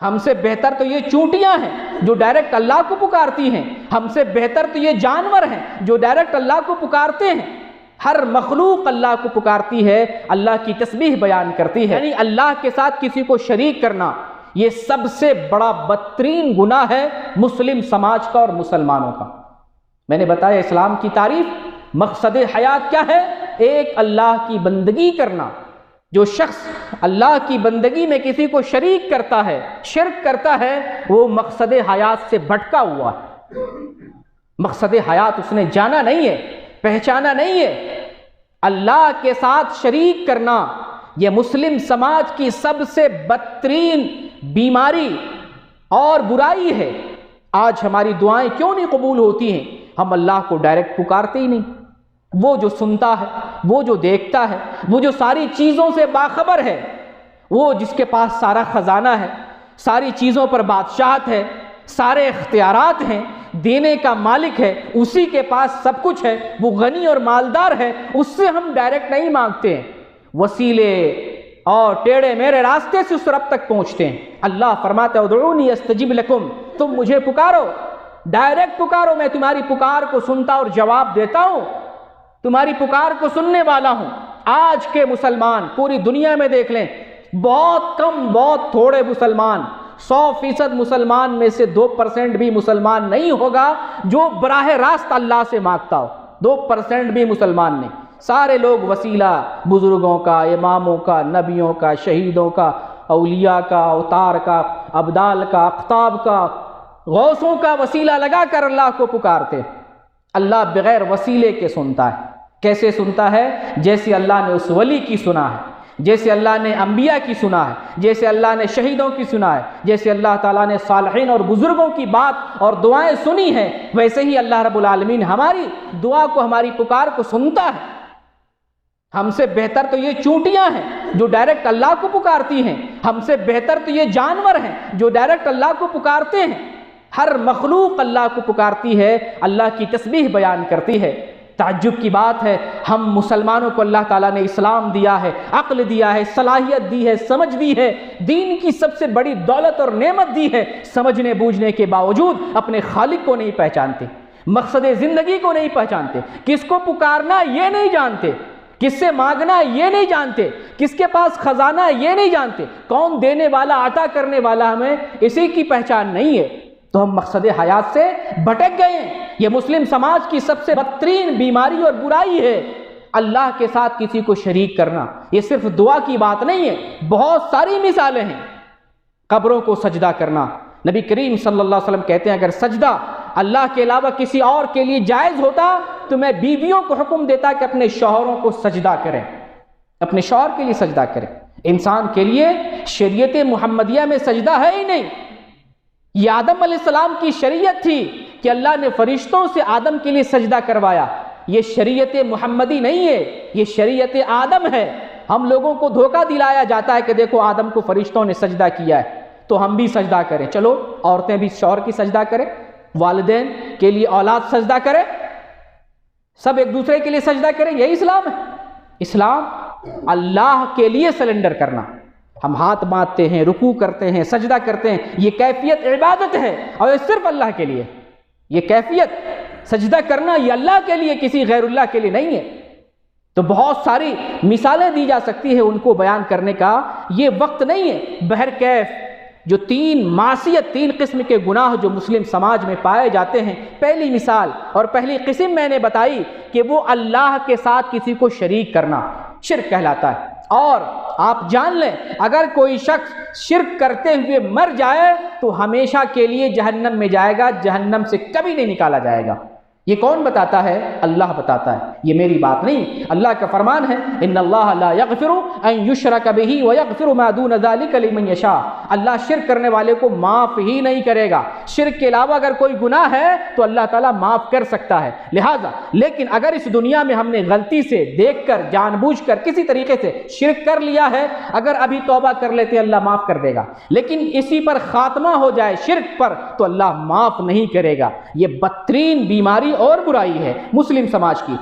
ہم سے بہتر تو یہ چونٹیاں ہیں جو ڈائریکٹ اللہ کو پکارتی ہیں، ہم سے بہتر تو یہ جانور ہیں جو ڈائریکٹ اللہ کو پکارتے ہیں۔ ہر مخلوق اللہ کو پکارتی ہے، اللہ کی تسبیح بیان کرتی ہے، یعنی اللہ کے ساتھ کسی کو شریک کرنا یہ سب سے بڑا بدترین گناہ ہے مسلم سماج کا اور مسلمانوں کا۔ میں نے بتایا اسلام کی تعریف، مقصد حیات کیا ہے؟ ایک اللہ کی بندگی کرنا۔ جو شخص اللہ کی بندگی میں کسی کو شریک کرتا ہے، شرک کرتا ہے، وہ مقصد حیات سے بھٹکا ہوا ہے۔ مقصد حیات اس نے جانا نہیں ہے، پہچانا نہیں ہے۔ اللہ کے ساتھ شریک کرنا یہ مسلم سماج کی سب سے بدترین بیماری اور برائی ہے۔ آج ہماری دعائیں کیوں نہیں قبول ہوتی ہیں؟ ہم اللہ کو ڈائریکٹ پکارتے ہی نہیں۔ وہ جو سنتا ہے، وہ جو دیکھتا ہے، وہ جو ساری چیزوں سے باخبر ہے، وہ جس کے پاس سارا خزانہ ہے، ساری چیزوں پر بادشاہت ہے، سارے اختیارات ہیں، دینے کا مالک ہے، اسی کے پاس سب کچھ ہے، وہ غنی اور مالدار ہے، اس سے ہم ڈائریکٹ نہیں مانگتے ہیں، وسیلے اور ٹیڑھے میرے راستے سے اس رب تک پہنچتے ہیں۔ اللہ فرماتا ہے ادعونی استجب لکم، تم مجھے پکارو، ڈائریکٹ پکارو، میں تمہاری پکار کو سنتا اور جواب دیتا ہوں، تمہاری پکار کو سننے والا ہوں۔ آج کے مسلمان پوری دنیا میں دیکھ لیں، بہت کم، بہت تھوڑے مسلمان، 100% مسلمان میں سے 2% بھی مسلمان نہیں ہوگا جو براہ راست اللہ سے مانگتا ہو۔ 2% بھی مسلمان نہیں، سارے لوگ وسیلہ بزرگوں کا، اماموں کا، نبیوں کا، شہیدوں کا، اولیاء کا، اوتار کا، ابدال کا، اقطاب کا، غوثوں کا وسیلہ لگا کر اللہ کو پکارتے۔ اللہ بغیر وسیلے کے سنتا ہے۔ کیسے سنتا ہے؟ جیسے اللہ نے اس ولی کی سنا ہے، جیسے اللہ نے انبیاء کی سنا ہے، جیسے اللہ نے شہیدوں کی سنا ہے، جیسے اللہ تعالیٰ نے صالحین اور بزرگوں کی بات اور دعائیں سنی ہیں، ویسے ہی اللہ رب العالمین ہماری دعا کو، ہماری پکار کو سنتا ہے۔ ہم سے بہتر تو یہ چونٹیاں ہیں جو ڈائریکٹ اللہ کو پکارتی ہیں، ہم سے بہتر تو یہ جانور ہیں جو ڈائریکٹ اللہ کو پکارتے ہیں۔ ہر مخلوق اللہ کو پکارتی ہے، اللہ کی تسبیح بیان کرتی ہے۔ تعجب کی بات ہے، ہم مسلمانوں کو اللہ تعالیٰ نے اسلام دیا ہے، عقل دیا ہے، صلاحیت دی ہے، سمجھ دی ہے، دین کی سب سے بڑی دولت اور نعمت دی ہے، سمجھنے بوجھنے کے باوجود اپنے خالق کو نہیں پہچانتے، مقصد زندگی کو نہیں پہچانتے، کس کو پکارنا یہ نہیں جانتے، کس سے مانگنا یہ نہیں جانتے، کس کے پاس خزانہ یہ نہیں جانتے، کون دینے والا، عطا کرنے والا، ہمیں اسی کی پہچان نہیں ہے، تو ہم مقصد حیات سے بھٹک گئے ہیں۔ یہ مسلم سماج کی سب سے بدترین بیماری اور برائی ہے، اللہ کے ساتھ کسی کو شریک کرنا۔ یہ صرف دعا کی بات نہیں ہے، بہت ساری مثالیں ہیں۔ قبروں کو سجدہ کرنا، نبی کریم صلی اللہ علیہ وسلم کہتے ہیں اگر سجدہ اللہ کے علاوہ کسی اور کے لیے جائز ہوتا تو میں بیویوں کو حکم دیتا کہ اپنے شوہروں کو سجدہ کریں، اپنے شوہر کے لیے سجدہ کریں۔ انسان کے لیے شریعت محمدیہ میں سجدہ ہے ہی نہیں۔ یہ آدم علیہ السلام کی شریعت تھی کہ اللہ نے فرشتوں سے آدم کے لیے سجدہ کروایا، یہ شریعت محمدی نہیں ہے، یہ شریعت آدم ہے۔ ہم لوگوں کو دھوکہ دلایا جاتا ہے کہ دیکھو آدم کو فرشتوں نے سجدہ کیا ہے تو ہم بھی سجدہ کریں، چلو عورتیں بھی شوہر کی سجدہ کریں، والدین کے لیے اولاد سجدہ کرے، سب ایک دوسرے کے لیے سجدہ کریں، یہی اسلام ہے۔ اسلام اللہ کے لیے سرنڈر کرنا، ہم ہاتھ باندھتے ہیں، رکوع کرتے ہیں، سجدہ کرتے ہیں، یہ کیفیت عبادت ہے اور یہ صرف اللہ کے لیے، یہ کیفیت سجدہ کرنا یہ اللہ کے لیے، کسی غیر اللہ کے لیے نہیں ہے۔ تو بہت ساری مثالیں دی جا سکتی ہے، ان کو بیان کرنے کا یہ وقت نہیں ہے۔ بہرکیف جو 3 معصیت، 3 قسم کے گناہ جو مسلم سماج میں پائے جاتے ہیں، پہلی مثال اور پہلی قسم میں نے بتائی کہ وہ اللہ کے ساتھ کسی کو شریک کرنا، شرک کہلاتا ہے۔ اور آپ جان لیں اگر کوئی شخص شرک کرتے ہوئے مر جائے تو ہمیشہ کے لیے جہنم میں جائے گا، جہنم سے کبھی نہیں نکالا جائے گا۔ یہ کون بتاتا ہے؟ اللہ بتاتا ہے، یہ میری بات نہیں، اللہ کا فرمان ہے ان اللہ لا یغفر ان یشرک بہ ویغفر ما دون ذلک لمن یشاء۔ اللہ شرک کرنے والے کو معاف ہی نہیں کرے گا، شرک کے علاوہ اگر کوئی گناہ ہے تو اللہ تعالیٰ معاف کر سکتا ہے۔ لہٰذا لیکن اگر اس دنیا میں ہم نے غلطی سے، دیکھ کر، جان بوجھ کر کسی طریقے سے شرک کر لیا ہے، اگر ابھی توبہ کر لیتے اللہ معاف کر دے گا، لیکن اسی پر خاتمہ ہو جائے شرک پر تو اللہ معاف نہیں کرے گا۔ یہ بدترین بیماری اور برائی ہے مسلم سماج کی۔